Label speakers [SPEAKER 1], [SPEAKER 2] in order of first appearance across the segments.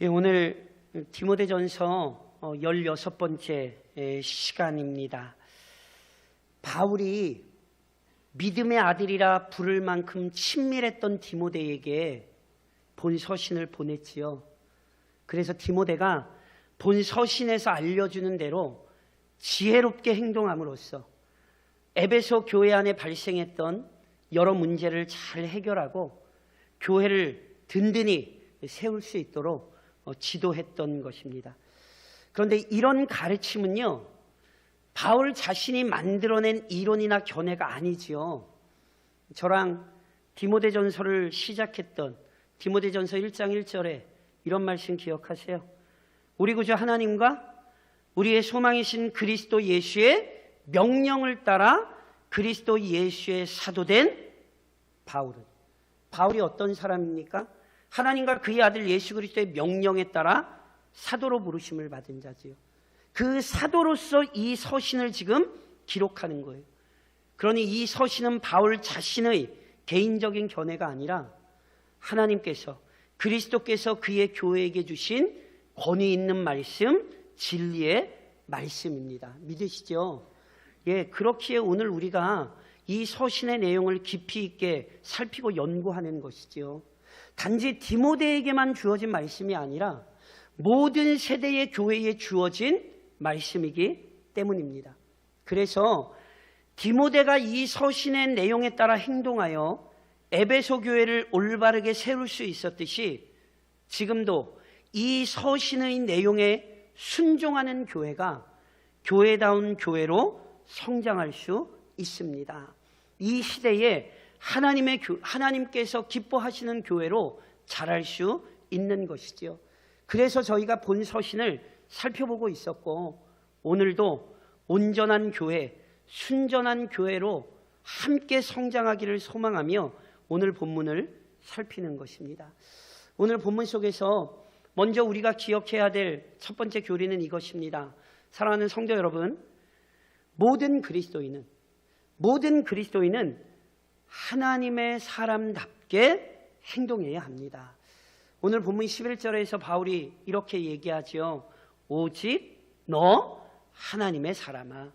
[SPEAKER 1] 예, 오늘 디모데전서 16번째 시간입니다. 바울이 믿음의 아들이라 부를 만큼 친밀했던 디모데에게 본 서신을 보냈지요. 그래서 디모데가 본 서신에서 알려주는 대로 지혜롭게 행동함으로써 에베소 교회 안에 발생했던 여러 문제를 잘 해결하고 교회를 든든히 세울 수 있도록 지도했던 것입니다. 그런데 이런 가르침은요, 바울 자신이 만들어낸 이론이나 견해가 아니지요. 저랑 디모데전서를 시작했던 디모데전서 1장 1절에 이런 말씀 기억하세요. 우리 구주 하나님과 우리의 소망이신 그리스도 예수의 명령을 따라 그리스도 예수의 사도된 바울이 어떤 사람입니까? 하나님과 그의 아들 예수 그리스도의 명령에 따라 사도로 부르심을 받은 자지요. 그 사도로서 이 서신을 지금 기록하는 거예요. 그러니 이 서신은 바울 자신의 개인적인 견해가 아니라 하나님께서, 그리스도께서 그의 교회에게 주신 권위 있는 말씀, 진리의 말씀입니다. 믿으시죠? 예, 그렇기에 오늘 우리가 이 서신의 내용을 깊이 있게 살피고 연구하는 것이지요. 단지 디모데에게만 주어진 말씀이 아니라 모든 세대의 교회에 주어진 말씀이기 때문입니다. 그래서 디모데가 이 서신의 내용에 따라 행동하여 에베소 교회를 올바르게 세울 수 있었듯이 지금도 이 서신의 내용에 순종하는 교회가 교회다운 교회로 성장할 수 있습니다. 이 시대에 하나님께서 기뻐하시는 교회로 자랄 수 있는 것이지요. 그래서 저희가 본 서신을 살펴보고 있었고, 오늘도 온전한 교회, 순전한 교회로 함께 성장하기를 소망하며 오늘 본문을 살피는 것입니다. 오늘 본문 속에서 먼저 우리가 기억해야 될 첫 번째 교리는 이것입니다. 사랑하는 성도 여러분, 모든 그리스도인은 하나님의 사람답게 행동해야 합니다. 오늘 본문 11절에서 바울이 이렇게 얘기하죠. 오직 너 하나님의 사람아,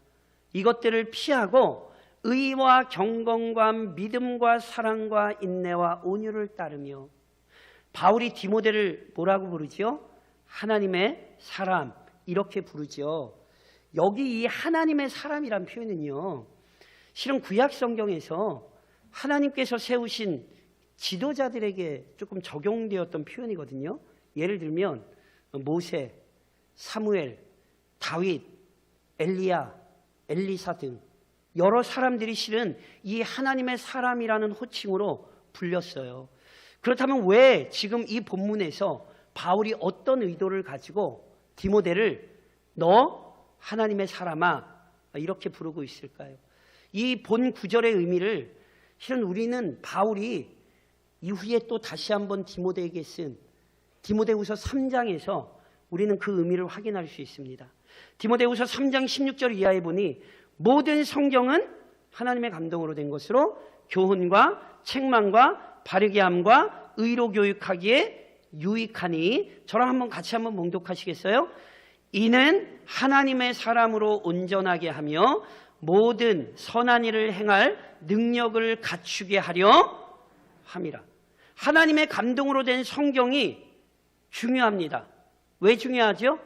[SPEAKER 1] 이것들을 피하고 의와 경건과 믿음과 사랑과 인내와 온유를 따르며. 바울이 디모데를 뭐라고 부르죠? 하나님의 사람, 이렇게 부르죠. 여기 이 하나님의 사람이란 표현은요, 실은 구약 성경에서 하나님께서 세우신 지도자들에게 조금 적용되었던 표현이거든요. 예를 들면 모세, 사무엘, 다윗, 엘리야, 엘리사 등 여러 사람들이 실은 이 하나님의 사람이라는 호칭으로 불렸어요. 그렇다면 왜 지금 이 본문에서 바울이 어떤 의도를 가지고 디모데를 너 하나님의 사람아 이렇게 부르고 있을까요? 이 본 구절의 의미를 실은 우리는 바울이 이후에 또 다시 한번 디모데에게 쓴 디모데후서 3장에서 우리는 그 의미를 확인할 수 있습니다. 디모데후서 3장 16절 이하에 보니 모든 성경은 하나님의 감동으로 된 것으로 교훈과 책망과 바르게 함과 의로 교육하기에 유익하니. 저랑 같이 한번 봉독하시겠어요? 이는 하나님의 사람으로 온전하게 하며 모든 선한 일을 행할 능력을 갖추게 하려 함이라. 하나님의 감동으로 된 성경이 중요합니다. 왜 중요하죠?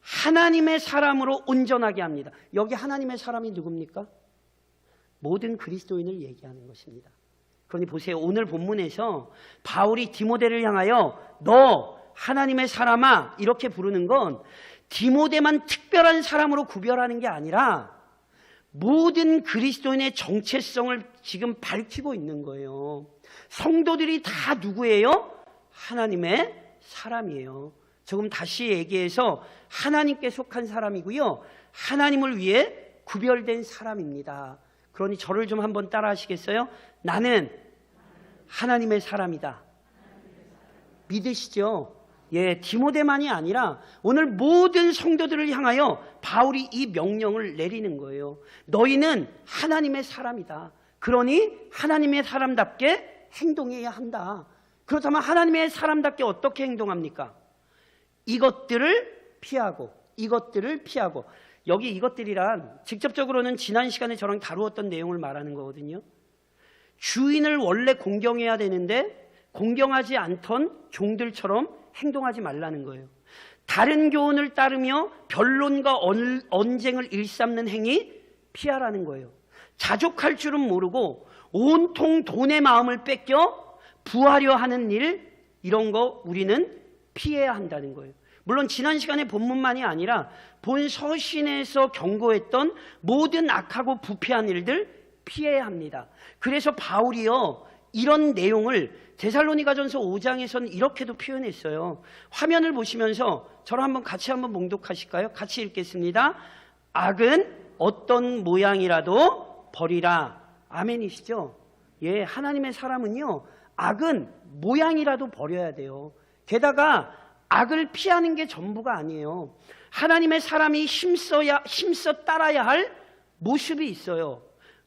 [SPEAKER 1] 하나님의 사람으로 온전하게 합니다. 여기 하나님의 사람이 누굽니까? 모든 그리스도인을 얘기하는 것입니다. 그러니 보세요. 오늘 본문에서 바울이 디모데를 향하여 너 하나님의 사람아 이렇게 부르는 건 디모데만 특별한 사람으로 구별하는 게 아니라 모든 그리스도인의 정체성을 지금 밝히고 있는 거예요. 성도들이 다 누구예요? 하나님의 사람이에요. 조금 다시 얘기해서 하나님께 속한 사람이고요, 하나님을 위해 구별된 사람입니다. 그러니 저를 좀 한번 따라 하시겠어요? 나는 하나님의 사람이다. 믿으시죠? 예, 디모데만이 아니라 오늘 모든 성도들을 향하여 바울이 이 명령을 내리는 거예요. 너희는 하나님의 사람이다. 그러니 하나님의 사람답게 행동해야 한다. 그렇다면 하나님의 사람답게 어떻게 행동합니까? 이것들을 피하고. 여기 이것들이란 직접적으로는 지난 시간에 저랑 다루었던 내용을 말하는 거거든요. 주인을 원래 공경해야 되는데 공경하지 않던 종들처럼 행동하지 말라는 거예요. 다른 교훈을 따르며 변론과 언쟁을 일삼는 행위 피하라는 거예요. 자족할 줄은 모르고 온통 돈의 마음을 뺏겨 부하려 하는 일, 이런 거 우리는 피해야 한다는 거예요. 물론 지난 시간에 본문만이 아니라 본 서신에서 경고했던 모든 악하고 부패한 일들 피해야 합니다. 그래서 바울이요, 이런 내용을 데살로니가전서 5장에서는 이렇게도 표현했어요. 화면을 보시면서 저랑 같이 한번 봉독하실까요? 같이 읽겠습니다. 악은 어떤 모양이라도 버리라. 아멘이시죠? 예, 하나님의 사람은요, 악은 모양이라도 버려야 돼요. 게다가 악을 피하는 게 전부가 아니에요. 하나님의 사람이 힘써 따라야 할 모습이 있어요.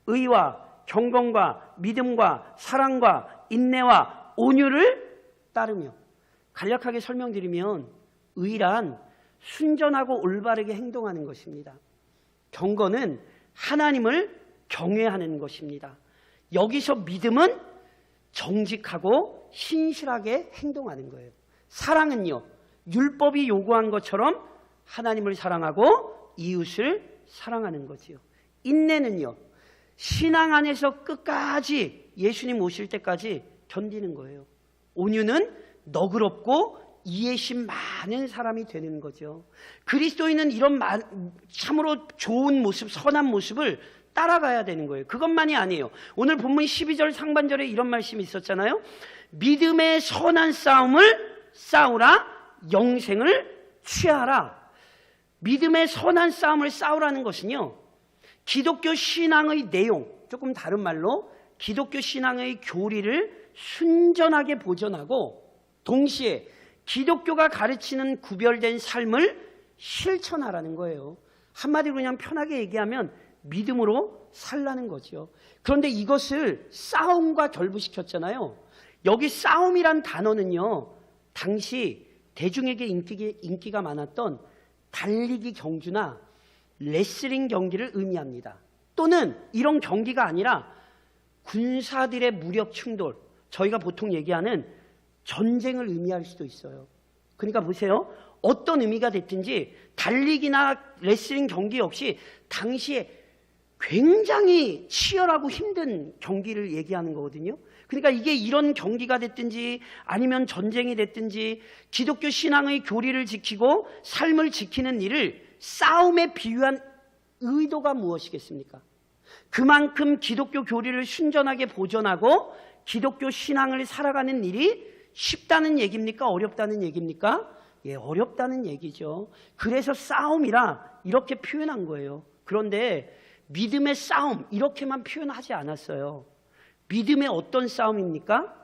[SPEAKER 1] 의와 경건과 믿음과 사랑과 인내와 온유를 따르며. 간략하게 설명드리면 의란 순전하고 올바르게 행동하는 것입니다. 경건은 하나님을 경외하는 것입니다. 여기서 믿음은 정직하고 신실하게 행동하는 거예요. 사랑은요, 율법이 요구한 것처럼 하나님을 사랑하고 이웃을 사랑하는 거지요. 인내는요, 신앙 안에서 끝까지 예수님 오실 때까지 견디는 거예요. 온유는 너그럽고 이해심 많은 사람이 되는 거죠. 그리스도인은 이런 참으로 좋은 모습, 선한 모습을 따라가야 되는 거예요. 그것만이 아니에요. 오늘 본문 12절 상반절에 이런 말씀이 있었잖아요. 믿음의 선한 싸움을 싸우라, 영생을 취하라. 믿음의 선한 싸움을 싸우라는 것은요, 기독교 신앙의 내용, 조금 다른 말로 기독교 신앙의 교리를 순전하게 보존하고 동시에 기독교가 가르치는 구별된 삶을 실천하라는 거예요. 한마디로 그냥 편하게 얘기하면 믿음으로 살라는 거죠. 그런데 이것을 싸움과 결부시켰잖아요. 여기 싸움이란 단어는요, 당시 대중에게 인기가 많았던 달리기 경주나 레슬링 경기를 의미합니다. 또는 이런 경기가 아니라 군사들의 무력 충돌, 저희가 보통 얘기하는 전쟁을 의미할 수도 있어요. 그러니까 보세요. 어떤 의미가 됐든지 달리기나 레슬링 경기 역시 당시에 굉장히 치열하고 힘든 경기를 얘기하는 거거든요. 그러니까 이게 이런 경기가 됐든지 아니면 전쟁이 됐든지 기독교 신앙의 교리를 지키고 삶을 지키는 일을 싸움에 비유한 의도가 무엇이겠습니까? 그만큼 기독교 교리를 순전하게 보존하고 기독교 신앙을 살아가는 일이 쉽다는 얘기입니까? 어렵다는 얘기입니까? 예, 어렵다는 얘기죠. 그래서 싸움이라 이렇게 표현한 거예요. 그런데 믿음의 싸움 이렇게만 표현하지 않았어요. 믿음의 어떤 싸움입니까?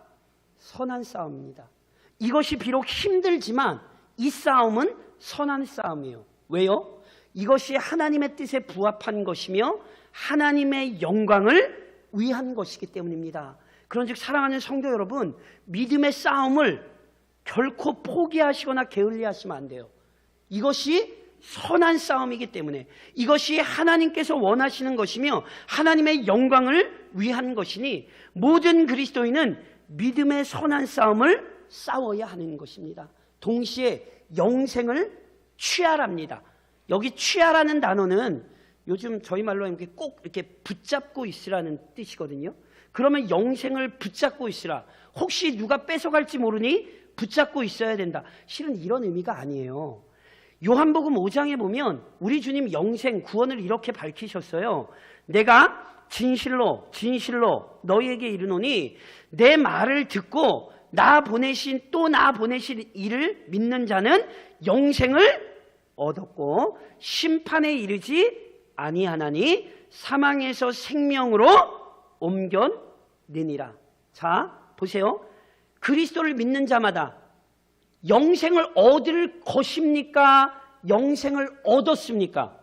[SPEAKER 1] 선한 싸움입니다. 이것이 비록 힘들지만 이 싸움은 선한 싸움이에요. 왜요? 이것이 하나님의 뜻에 부합한 것이며 하나님의 영광을 위한 것이기 때문입니다. 그런즉 사랑하는 성도 여러분, 믿음의 싸움을 결코 포기하시거나 게을리하시면 안 돼요. 이것이 선한 싸움이기 때문에, 이것이 하나님께서 원하시는 것이며 하나님의 영광을 위한 것이니 모든 그리스도인은 믿음의 선한 싸움을 싸워야 하는 것입니다. 동시에 영생을 취하랍니다. 여기 취하라는 단어는 요즘 저희 말로 이렇게 꼭 이렇게 붙잡고 있으라는 뜻이거든요. 그러면 영생을 붙잡고 있으라. 혹시 누가 뺏어갈지 모르니 붙잡고 있어야 된다. 실은 이런 의미가 아니에요. 요한복음 5장에 보면 우리 주님 영생, 구원을 이렇게 밝히셨어요. 내가 진실로 너희에게 이르노니 내 말을 듣고 나 보내신 이를 믿는 자는 영생을 얻었고 심판에 이르지 아니하나니 사망에서 생명으로 옮겨내니라. 자, 보세요. 그리스도를 믿는 자마다 영생을 얻을 것입니까? 영생을 얻었습니까?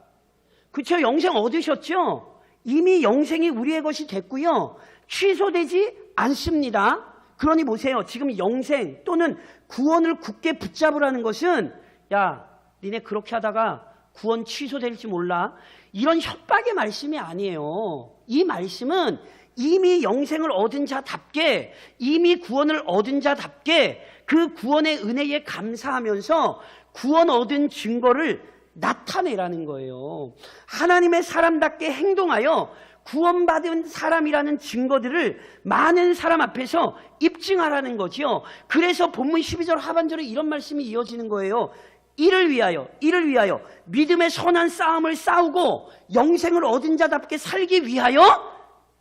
[SPEAKER 1] 그렇죠? 영생 얻으셨죠? 이미 영생이 우리의 것이 됐고요. 취소되지 않습니다. 그러니 보세요. 지금 영생 또는 구원을 굳게 붙잡으라는 것은 야, 니네 그렇게 하다가 구원 취소될지 몰라. 이런 협박의 말씀이 아니에요. 이 말씀은 이미 영생을 얻은 자답게, 이미 구원을 얻은 자답게 그 구원의 은혜에 감사하면서 구원 얻은 증거를 나타내라는 거예요. 하나님의 사람답게 행동하여 구원받은 사람이라는 증거들을 많은 사람 앞에서 입증하라는 거죠. 그래서 본문 12절 하반절에 이런 말씀이 이어지는 거예요. 이를 위하여 믿음의 선한 싸움을 싸우고 영생을 얻은 자답게 살기 위하여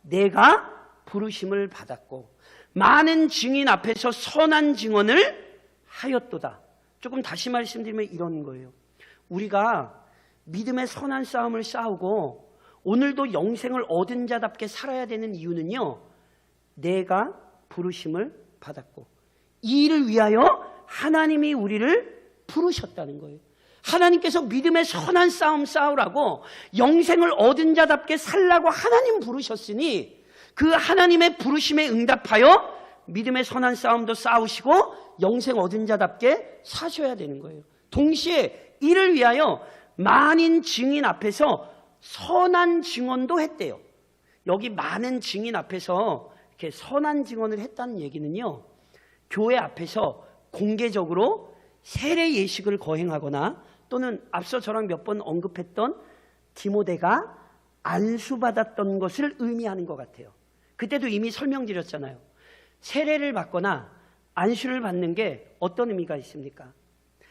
[SPEAKER 1] 내가 부르심을 받았고 많은 증인 앞에서 선한 증언을 하였도다. 조금 다시 말씀드리면 이런 거예요. 우리가 믿음의 선한 싸움을 싸우고 오늘도 영생을 얻은 자답게 살아야 되는 이유는요, 내가 부르심을 받았고 이 일을 위하여 하나님이 우리를 부르셨다는 거예요. 하나님께서 믿음의 선한 싸움 싸우라고 영생을 얻은 자답게 살라고 하나님 부르셨으니 그 하나님의 부르심에 응답하여 믿음의 선한 싸움도 싸우시고 영생 얻은 자답게 사셔야 되는 거예요. 동시에 이를 위하여 많은 증인 앞에서 선한 증언도 했대요. 여기 많은 증인 앞에서 이렇게 선한 증언을 했다는 얘기는요, 교회 앞에서 공개적으로 세례 예식을 거행하거나 또는 앞서 저랑 몇 번 언급했던 디모데가 안수받았던 것을 의미하는 것 같아요. 그때도 이미 설명드렸잖아요. 세례를 받거나 안수를 받는 게 어떤 의미가 있습니까?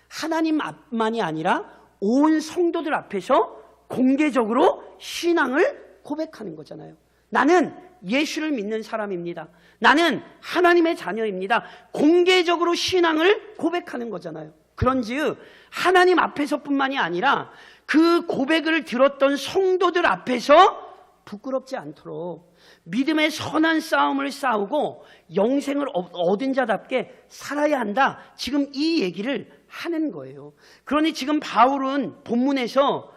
[SPEAKER 1] 하나님 앞만이 아니라 온 성도들 앞에서 공개적으로 신앙을 고백하는 거잖아요. 나는 예수를 믿는 사람입니다. 나는 하나님의 자녀입니다. 공개적으로 신앙을 고백하는 거잖아요. 그런즉 하나님 앞에서뿐만이 아니라 그 고백을 들었던 성도들 앞에서 부끄럽지 않도록 믿음의 선한 싸움을 싸우고 영생을 얻은 자답게 살아야 한다. 지금 이 얘기를 하는 거예요. 그러니 지금 바울은 본문에서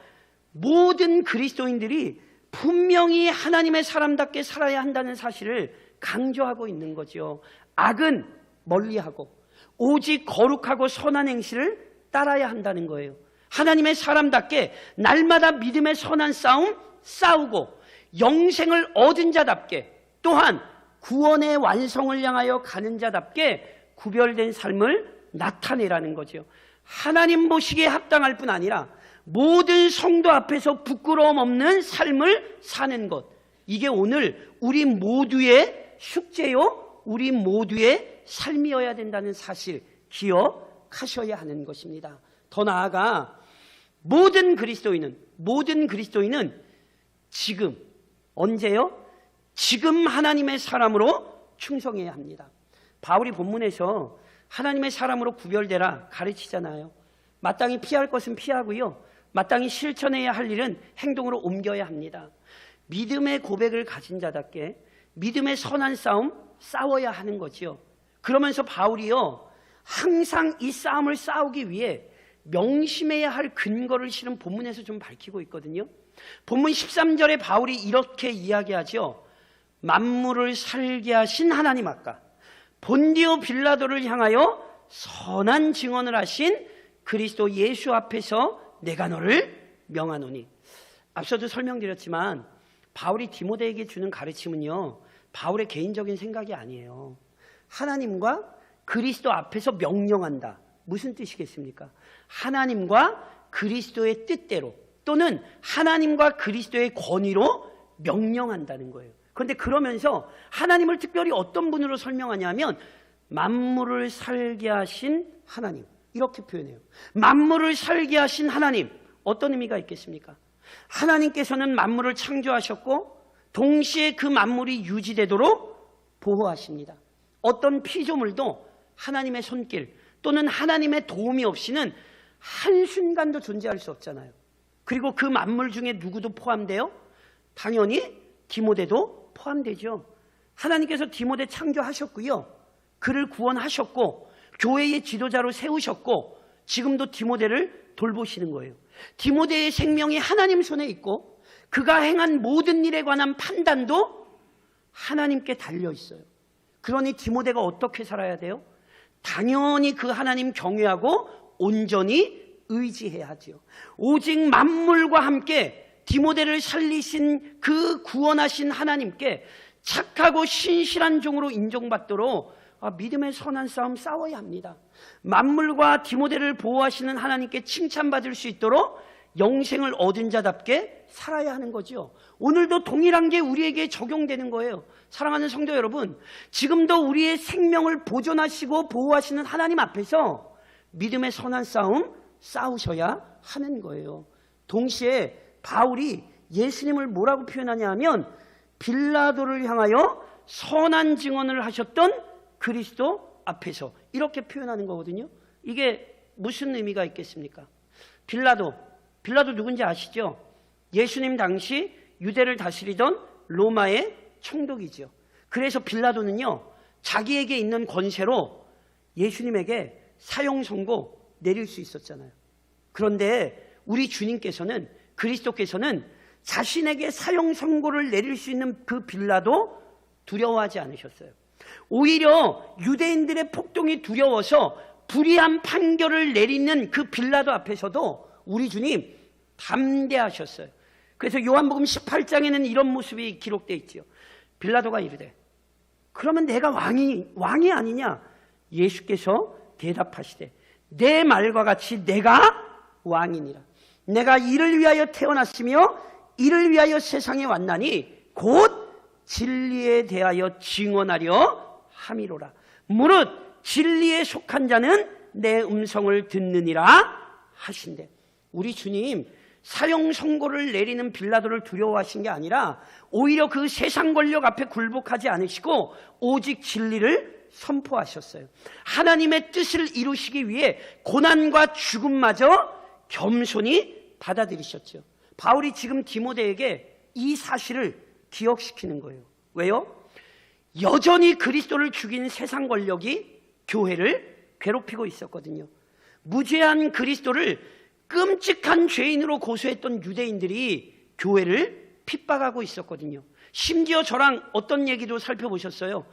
[SPEAKER 1] 모든 그리스도인들이 분명히 하나님의 사람답게 살아야 한다는 사실을 강조하고 있는 거죠. 악은 멀리하고 오직 거룩하고 선한 행실을 따라야 한다는 거예요. 하나님의 사람답게 날마다 믿음의 선한 싸움 싸우고 영생을 얻은 자답게 또한 구원의 완성을 향하여 가는 자답게 구별된 삶을 나타내라는 거죠. 하나님 보시기에 합당할 뿐 아니라 모든 성도 앞에서 부끄러움 없는 삶을 사는 것, 이게 오늘 우리 모두의 숙제요, 우리 모두의 삶이어야 된다는 사실 기억하셔야 하는 것입니다. 더 나아가 모든 그리스도인은 지금, 언제요? 지금 하나님의 사람으로 충성해야 합니다. 바울이 본문에서 하나님의 사람으로 구별되라 가르치잖아요. 마땅히 피할 것은 피하고요, 마땅히 실천해야 할 일은 행동으로 옮겨야 합니다. 믿음의 고백을 가진 자답게 믿음의 선한 싸움 싸워야 하는 거죠. 그러면서 바울이요, 항상 이 싸움을 싸우기 위해 명심해야 할 근거를 실은 본문에서 좀 밝히고 있거든요. 본문 13절에 바울이 이렇게 이야기하죠. 만물을 살게 하신 하나님, 아까 본디오 빌라도를 향하여 선한 증언을 하신 그리스도 예수 앞에서 내가 너를 명하노니. 앞서도 설명드렸지만 바울이 디모데에게 주는 가르침은요, 바울의 개인적인 생각이 아니에요. 하나님과 그리스도 앞에서 명령한다. 무슨 뜻이겠습니까? 하나님과 그리스도의 뜻대로 또는 하나님과 그리스도의 권위로 명령한다는 거예요. 그런데 그러면서 하나님을 특별히 어떤 분으로 설명하냐면 만물을 살게 하신 하나님, 이렇게 표현해요. 만물을 살게 하신 하나님, 어떤 의미가 있겠습니까? 하나님께서는 만물을 창조하셨고 동시에 그 만물이 유지되도록 보호하십니다. 어떤 피조물도 하나님의 손길 또는 하나님의 도움이 없이는 한순간도 존재할 수 없잖아요. 그리고 그 만물 중에 누구도 포함돼요? 당연히 디모데도 포함되죠. 하나님께서 디모데 창조하셨고요, 그를 구원하셨고 교회의 지도자로 세우셨고 지금도 디모데를 돌보시는 거예요. 디모데의 생명이 하나님 손에 있고 그가 행한 모든 일에 관한 판단도 하나님께 달려 있어요. 그러니 디모데가 어떻게 살아야 돼요? 당연히 그 하나님 경외하고 온전히 의지해야 하지요. 오직 만물과 함께 디모데를 살리신 그 구원하신 하나님께 착하고 신실한 종으로 인정받도록 믿음의 선한 싸움 싸워야 합니다. 만물과 디모데를 보호하시는 하나님께 칭찬받을 수 있도록 영생을 얻은 자답게 살아야 하는 거죠. 오늘도 동일한 게 우리에게 적용되는 거예요. 사랑하는 성도 여러분, 지금도 우리의 생명을 보존하시고 보호하시는 하나님 앞에서 믿음의 선한 싸움 싸우셔야 하는 거예요. 동시에 바울이 예수님을 뭐라고 표현하냐 하면 빌라도를 향하여 선한 증언을 하셨던 그리스도 앞에서 이렇게 표현하는 거거든요. 이게 무슨 의미가 있겠습니까? 빌라도 누군지 아시죠? 예수님 당시 유대를 다스리던 로마의 총독이죠. 그래서 빌라도는요, 자기에게 있는 권세로 예수님에게 사형 선고 내릴 수 있었잖아요. 그런데 우리 주님께서는, 그리스도께서는 자신에게 사형 선고를 내릴 수 있는 그 빌라도 두려워하지 않으셨어요. 오히려 유대인들의 폭동이 두려워서 불의한 판결을 내리는 그 빌라도 앞에서도 우리 주님 담대하셨어요. 그래서 요한복음 18장에는 이런 모습이 기록되어 있지요. 빌라도가 이르되 그러면 내가 왕이 아니냐? 예수께서 대답하시되 내 말과 같이 내가 왕이니라. 내가 이를 위하여 태어났으며 이를 위하여 세상에 왔나니 곧 진리에 대하여 증언하려 함이로라. 무릇 진리에 속한 자는 내 음성을 듣느니라 하신대. 우리 주님 사형 선고를 내리는 빌라도를 두려워하신 게 아니라 오히려 그 세상 권력 앞에 굴복하지 않으시고 오직 진리를 선포하셨어요. 하나님의 뜻을 이루시기 위해 고난과 죽음마저 겸손히 받아들이셨죠. 바울이 지금 디모데에게 이 사실을 기억시키는 거예요. 왜요? 여전히 그리스도를 죽인 세상 권력이 교회를 괴롭히고 있었거든요. 무죄한 그리스도를 끔찍한 죄인으로 고소했던 유대인들이 교회를 핍박하고 있었거든요. 심지어 저랑 어떤 얘기도 살펴보셨어요.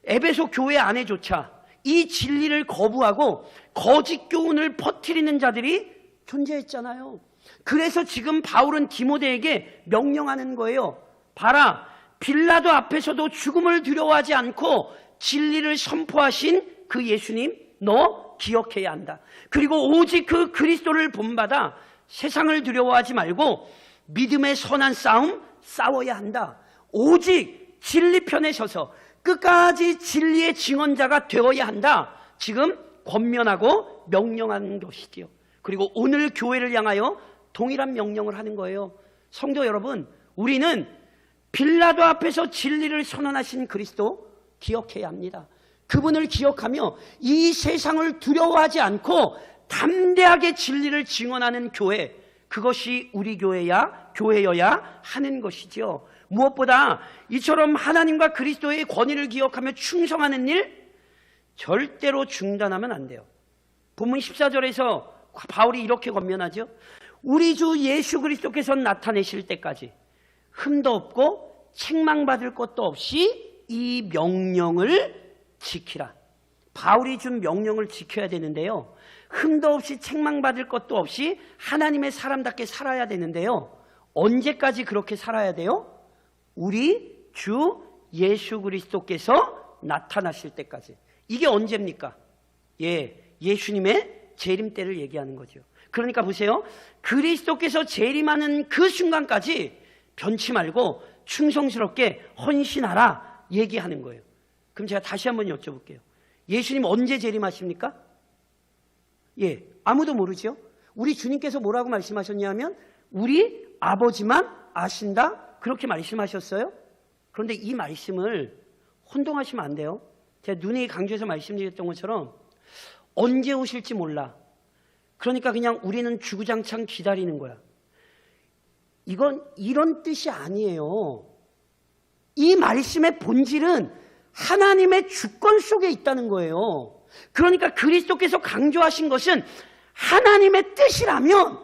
[SPEAKER 1] 에베소 교회 안에조차 이 진리를 거부하고 거짓 교훈을 퍼뜨리는 자들이 존재했잖아요. 그래서 지금 바울은 디모데에게 명령하는 거예요. 봐라, 빌라도 앞에서도 죽음을 두려워하지 않고 진리를 선포하신 그 예수님 너 기억해야 한다. 그리고 오직 그 그리스도를 본받아 세상을 두려워하지 말고 믿음의 선한 싸움 싸워야 한다. 오직 진리 편에 서서 끝까지 진리의 증언자가 되어야 한다. 지금 권면하고 명령하는 것이지요. 그리고 오늘 교회를 향하여 동일한 명령을 하는 거예요. 성도 여러분, 우리는 빌라도 앞에서 진리를 선언하신 그리스도 기억해야 합니다. 그분을 기억하며 이 세상을 두려워하지 않고 담대하게 진리를 증언하는 교회, 그것이 우리 교회여야 하는 것이죠. 무엇보다 이처럼 하나님과 그리스도의 권위를 기억하며 충성하는 일 절대로 중단하면 안 돼요. 본문 14절에서 바울이 이렇게 권면하죠. 우리 주 예수 그리스도께서 나타내실 때까지 흠도 없고 책망받을 것도 없이 이 명령을 지키라. 바울이 준 명령을 지켜야 되는데요. 흠도 없이 책망받을 것도 없이 하나님의 사람답게 살아야 되는데요. 언제까지 그렇게 살아야 돼요? 우리 주 예수 그리스도께서 나타나실 때까지. 이게 언제입니까? 예수님의 재림 때를 얘기하는 거죠. 그러니까 보세요. 그리스도께서 재림하는 그 순간까지 변치 말고 충성스럽게 헌신하라 얘기하는 거예요. 그럼 제가 다시 한번 여쭤볼게요. 예수님 언제 재림하십니까? 아무도 모르죠. 우리 주님께서 뭐라고 말씀하셨냐면 우리 아버지만 아신다 그렇게 말씀하셨어요. 그런데 이 말씀을 혼동하시면 안 돼요. 제가 눈이 강조해서 말씀드렸던 것처럼 언제 오실지 몰라. 그러니까 그냥 우리는 주구장창 기다리는 거야. 이건 이런 뜻이 아니에요. 이 말씀의 본질은 하나님의 주권 속에 있다는 거예요. 그러니까 그리스도께서 강조하신 것은 하나님의 뜻이라면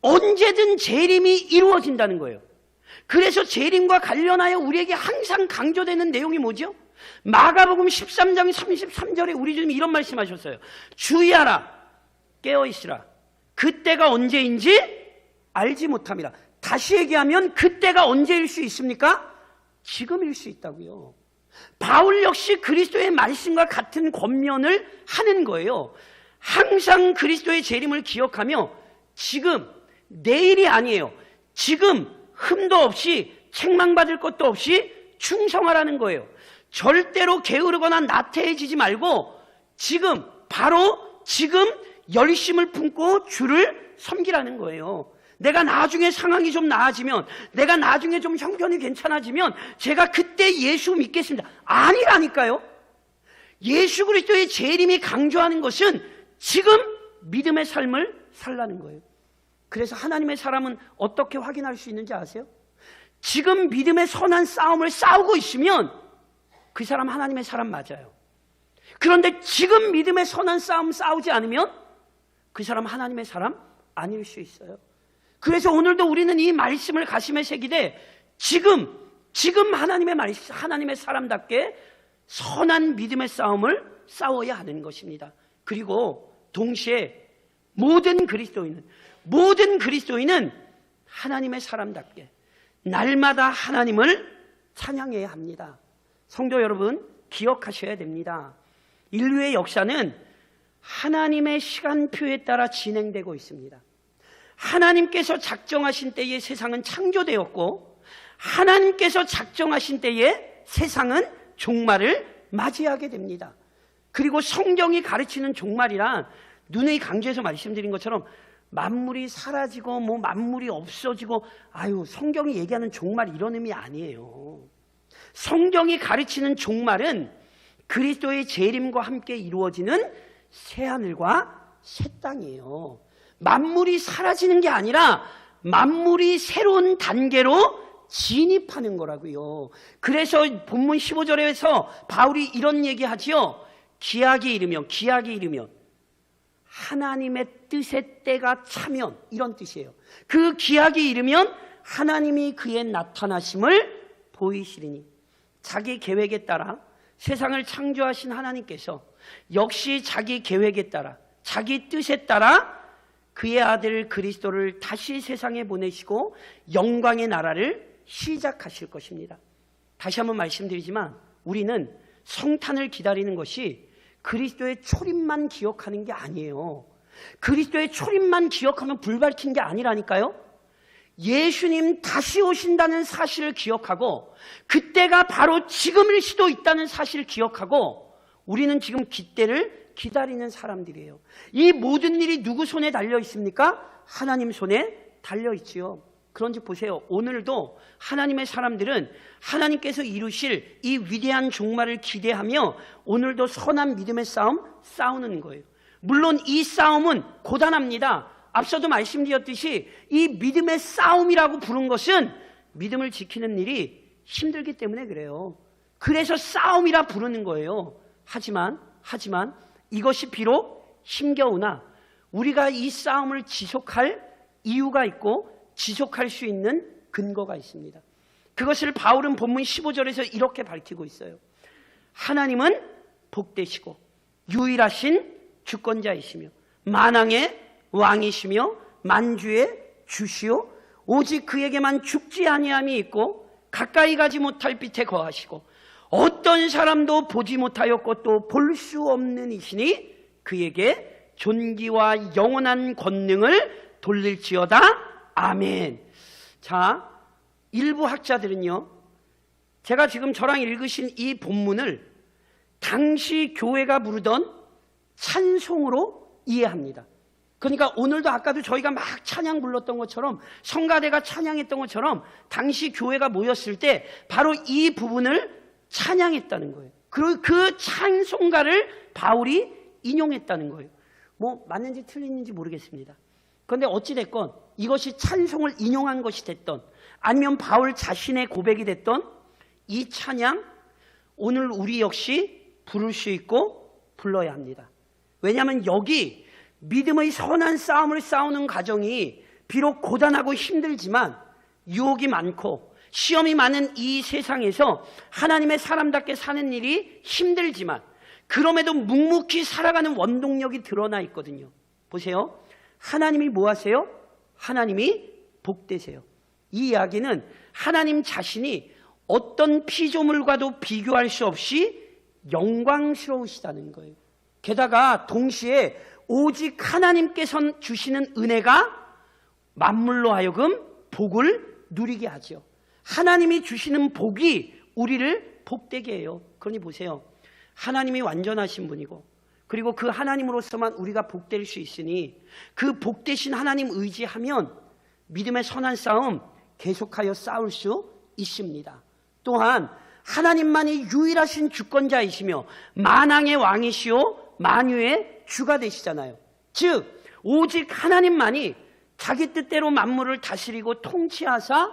[SPEAKER 1] 언제든 재림이 이루어진다는 거예요. 그래서 재림과 관련하여 우리에게 항상 강조되는 내용이 뭐죠? 마가복음 13장 33절에 우리 주님이 이런 말씀하셨어요. 주의하라, 깨어있으라. 그때가 언제인지 알지 못합니다. 다시 얘기하면 그때가 언제일 수 있습니까? 지금일 수 있다고요. 바울 역시 그리스도의 말씀과 같은 권면을 하는 거예요. 항상 그리스도의 재림을 기억하며 지금, 내일이 아니에요. 지금 흠도 없이 책망받을 것도 없이 충성하라는 거예요. 절대로 게으르거나 나태해지지 말고 지금, 바로 지금 열심을 품고 주를 섬기라는 거예요. 내가 나중에 상황이 좀 나아지면, 내가 나중에 좀 형편이 괜찮아지면 제가 그때 예수 믿겠습니다. 아니라니까요. 예수 그리스도의 재림이 강조하는 것은 지금 믿음의 삶을 살라는 거예요. 그래서 하나님의 사람은 어떻게 확인할 수 있는지 아세요? 지금 믿음의 선한 싸움을 싸우고 있으면 그 사람 하나님의 사람 맞아요. 그런데 지금 믿음의 선한 싸움 싸우지 않으면 그 사람 하나님의 사람 아닐 수 있어요. 그래서 오늘도 우리는 이 말씀을 가슴에 새기되 지금 하나님의 사람답게 선한 믿음의 싸움을 싸워야 하는 것입니다. 그리고 동시에 모든 그리스도인은 하나님의 사람답게 날마다 하나님을 찬양해야 합니다. 성도 여러분, 기억하셔야 됩니다. 인류의 역사는 하나님의 시간표에 따라 진행되고 있습니다. 하나님께서 작정하신 때에 세상은 창조되었고, 하나님께서 작정하신 때에 세상은 종말을 맞이하게 됩니다. 그리고 성경이 가르치는 종말이란 눈의 강조해서 말씀드린 것처럼 만물이 사라지고 만물이 없어지고, 성경이 얘기하는 종말 이런 의미 아니에요. 성경이 가르치는 종말은 그리스도의 재림과 함께 이루어지는 새하늘과 새 땅이에요. 만물이 사라지는 게 아니라 만물이 새로운 단계로 진입하는 거라고요. 그래서 본문 15절에서 바울이 이런 얘기하지요. 기약이 이르면 하나님의 뜻의 때가 차면, 이런 뜻이에요. 그 기약이 이르면 하나님이 그의 나타나심을 보이시리니. 자기 계획에 따라 세상을 창조하신 하나님께서 역시 자기 계획에 따라, 자기 뜻에 따라 그의 아들 그리스도를 다시 세상에 보내시고 영광의 나라를 시작하실 것입니다. 다시 한번 말씀드리지만 우리는 성탄을 기다리는 것이 그리스도의 초림만 기억하는 게 아니에요. 그리스도의 초림만 기억하면 불 밝힌 게 아니라니까요. 예수님 다시 오신다는 사실을 기억하고 그때가 바로 지금일 수도 있다는 사실을 기억하고 우리는 지금 그때를 기다리는 사람들이에요. 이 모든 일이 누구 손에 달려 있습니까? 하나님 손에 달려 있지요. 그런지 보세요. 오늘도 하나님의 사람들은 하나님께서 이루실 이 위대한 종말을 기대하며 오늘도 선한 믿음의 싸움 싸우는 거예요. 물론 이 싸움은 고단합니다. 앞서도 말씀드렸듯이 이 믿음의 싸움이라고 부른 것은 믿음을 지키는 일이 힘들기 때문에 그래요. 그래서 싸움이라 부르는 거예요. 하지만 이것이 비록 힘겨우나 우리가 이 싸움을 지속할 이유가 있고 지속할 수 있는 근거가 있습니다. 그것을 바울은 본문 15절에서 이렇게 밝히고 있어요. 하나님은 복되시고 유일하신 주권자이시며 만왕의 왕이시며 만주의 주시오 오직 그에게만 죽지 아니함이 있고 가까이 가지 못할 빛에 거하시고 어떤 사람도 보지 못하였고 또 볼 수 없는 이시니 그에게 존귀와 영원한 권능을 돌릴지어다. 아멘. 자, 일부 학자들은요, 제가 지금 저랑 읽으신 이 본문을 당시 교회가 부르던 찬송으로 이해합니다. 그러니까 오늘도 아까도 저희가 막 찬양 불렀던 것처럼 성가대가 찬양했던 것처럼 당시 교회가 모였을 때 바로 이 부분을 찬양했다는 거예요. 그리고 그 찬송가를 바울이 인용했다는 거예요. 맞는지 틀리는지 모르겠습니다. 그런데 어찌됐건 이것이 찬송을 인용한 것이 됐던 아니면 바울 자신의 고백이 됐던 이 찬양 오늘 우리 역시 부를 수 있고 불러야 합니다. 왜냐하면 여기 믿음의 선한 싸움을 싸우는 과정이 비록 고단하고 힘들지만 유혹이 많고 시험이 많은 이 세상에서 하나님의 사람답게 사는 일이 힘들지만 그럼에도 묵묵히 살아가는 원동력이 드러나 있거든요. 보세요. 하나님이 뭐 하세요? 하나님이 복되세요. 이 이야기는 하나님 자신이 어떤 피조물과도 비교할 수 없이 영광스러우시다는 거예요. 게다가 동시에 오직 하나님께서 주시는 은혜가 만물로 하여금 복을 누리게 하죠. 하나님이 주시는 복이 우리를 복되게 해요. 그러니 보세요. 하나님이 완전하신 분이고, 그리고 그 하나님으로서만 우리가 복될 수 있으니 그 복되신 하나님 의지하면 믿음의 선한 싸움 계속하여 싸울 수 있습니다. 또한 하나님만이 유일하신 주권자이시며 만왕의 왕이시오 만유의 주가 되시잖아요. 즉 오직 하나님만이 자기 뜻대로 만물을 다스리고 통치하사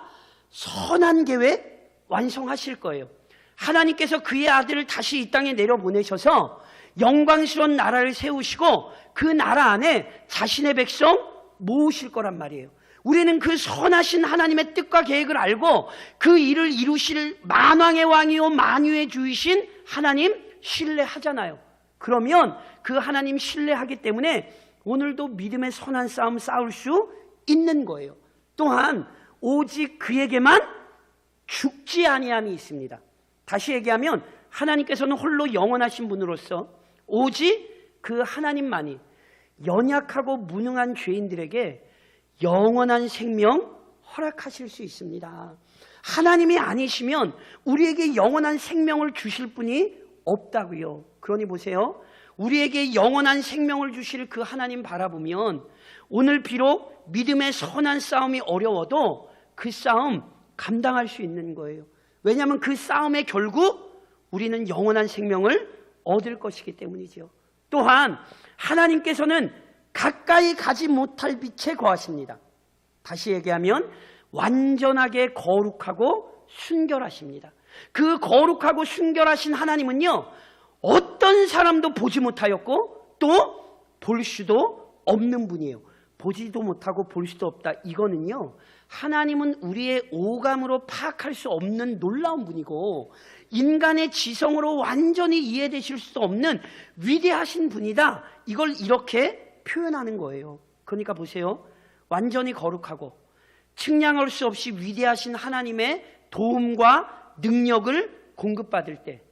[SPEAKER 1] 선한 계획 완성하실 거예요. 하나님께서 그의 아들을 다시 이 땅에 내려보내셔서 영광스러운 나라를 세우시고 그 나라 안에 자신의 백성 모으실 거란 말이에요. 우리는 그 선하신 하나님의 뜻과 계획을 알고 그 일을 이루실 만왕의 왕이요 만유의 주이신 하나님 신뢰하잖아요. 그러면 그 하나님 신뢰하기 때문에 오늘도 믿음의 선한 싸움 싸울 수 있는 거예요. 또한 오직 그에게만 죽지 아니함이 있습니다. 다시 얘기하면 하나님께서는 홀로 영원하신 분으로서 오직 그 하나님만이 연약하고 무능한 죄인들에게 영원한 생명 허락하실 수 있습니다. 하나님이 아니시면 우리에게 영원한 생명을 주실 분이 없다고요. 그러니 보세요. 우리에게 영원한 생명을 주실 그 하나님 바라보면 오늘 비록 믿음의 선한 싸움이 어려워도 그 싸움 감당할 수 있는 거예요. 왜냐하면 그 싸움의 결국 우리는 영원한 생명을 얻을 것이기 때문이죠. 또한 하나님께서는 가까이 가지 못할 빛에 거하십니다. 다시 얘기하면 완전하게 거룩하고 순결하십니다. 그 거룩하고 순결하신 하나님은요, 어떤 사람도 보지 못하였고 또 볼 수도 없는 분이에요. 보지도 못하고 볼 수도 없다. 이거는요, 하나님은 우리의 오감으로 파악할 수 없는 놀라운 분이고 인간의 지성으로 완전히 이해되실 수 없는 위대하신 분이다. 이걸 이렇게 표현하는 거예요. 그러니까 보세요. 완전히 거룩하고 측량할 수 없이 위대하신 하나님의 도움과 능력을 공급받을 때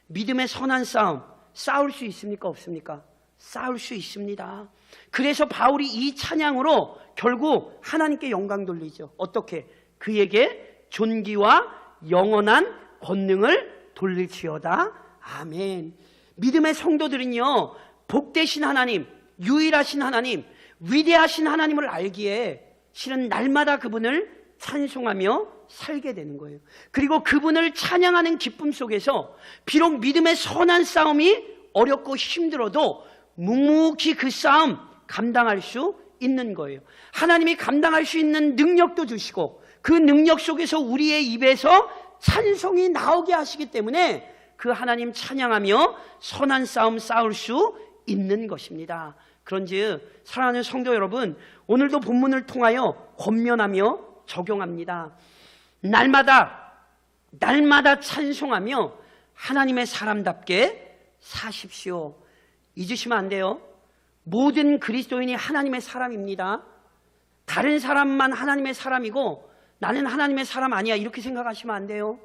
[SPEAKER 1] 믿음의 선한 싸움 싸울 수 있습니까? 없습니까? 싸울 수 있습니다. 그래서 바울이 이 찬양으로 결국 하나님께 영광 돌리죠. 어떻게? 그에게 존귀와 영원한 권능을 돌릴지어다. 아멘. 믿음의 성도들은요, 복되신 하나님, 유일하신 하나님, 위대하신 하나님을 알기에 실은 날마다 그분을 찬송하며 살게 되는 거예요. 그리고 그분을 찬양하는 기쁨 속에서 비록 믿음의 선한 싸움이 어렵고 힘들어도 묵묵히 그 싸움 감당할 수 있는 거예요. 하나님이 감당할 수 있는 능력도 주시고 그 능력 속에서 우리의 입에서 찬송이 나오게 하시기 때문에 그 하나님 찬양하며 선한 싸움 싸울 수 있는 것입니다. 그런즉 사랑하는 성도 여러분, 오늘도 본문을 통하여 권면하며 적용합니다. 날마다 찬송하며 하나님의 사람답게 사십시오. 잊으시면 안 돼요. 모든 그리스도인이 하나님의 사람입니다. 다른 사람만 하나님의 사람이고 나는 하나님의 사람 아니야, 이렇게 생각하시면 안 돼요.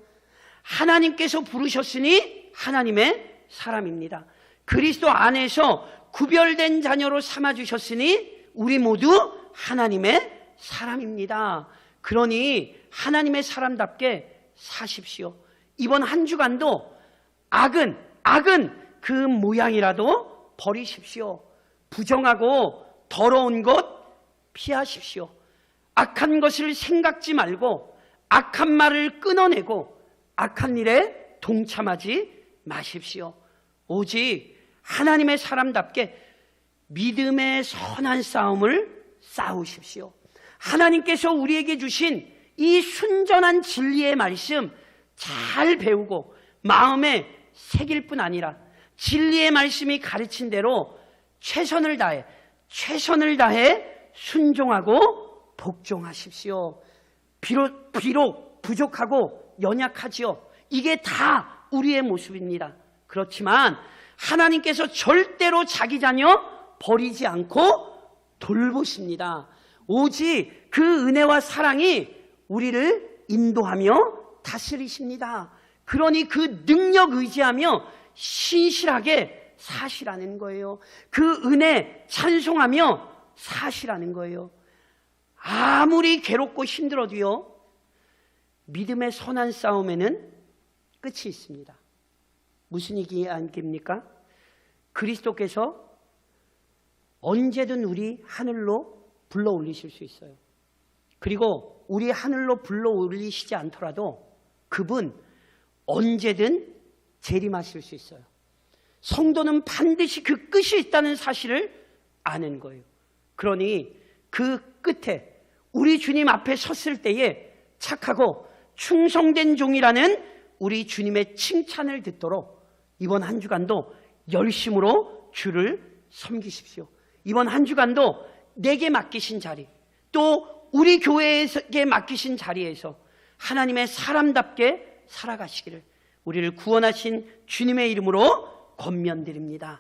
[SPEAKER 1] 하나님께서 부르셨으니 하나님의 사람입니다. 그리스도 안에서 구별된 자녀로 삼아주셨으니 우리 모두 하나님의 사람입니다. 그러니 하나님의 사람답게 사십시오. 이번 한 주간도 악은 그 모양이라도 버리십시오. 부정하고 더러운 것 피하십시오. 악한 것을 생각지 말고 악한 말을 끊어내고 악한 일에 동참하지 마십시오. 오직 하나님의 사람답게 믿음의 선한 싸움을 싸우십시오. 하나님께서 우리에게 주신 이 순전한 진리의 말씀 잘 배우고 마음에 새길 뿐 아니라 진리의 말씀이 가르친 대로 최선을 다해 순종하고 복종하십시오. 비록 부족하고 연약하지요. 이게 다 우리의 모습입니다. 그렇지만 하나님께서 절대로 자기 자녀 버리지 않고 돌보십니다. 오직 그 은혜와 사랑이 우리를 인도하며 다스리십니다. 그러니 그 능력 의지하며 신실하게 사시라는 거예요. 그 은혜 찬송하며 사시라는 거예요. 아무리 괴롭고 힘들어도요, 믿음의 선한 싸움에는 끝이 있습니다. 무슨 얘기입니까? 그리스도께서 언제든 우리 하늘로 불러 올리실 수 있어요. 그리고 우리 하늘로 불러 올리시지 않더라도 그분 언제든 재림하실 수 있어요. 성도는 반드시 그 끝이 있다는 사실을 아는 거예요. 그러니 그 끝에 우리 주님 앞에 섰을 때에 착하고 충성된 종이라는 우리 주님의 칭찬을 듣도록 이번 한 주간도 열심으로 주를 섬기십시오. 이번 한 주간도 내게 맡기신 자리, 또 우리 교회에게 맡기신 자리에서 하나님의 사람답게 살아가시기를 우리를 구원하신 주님의 이름으로 권면드립니다.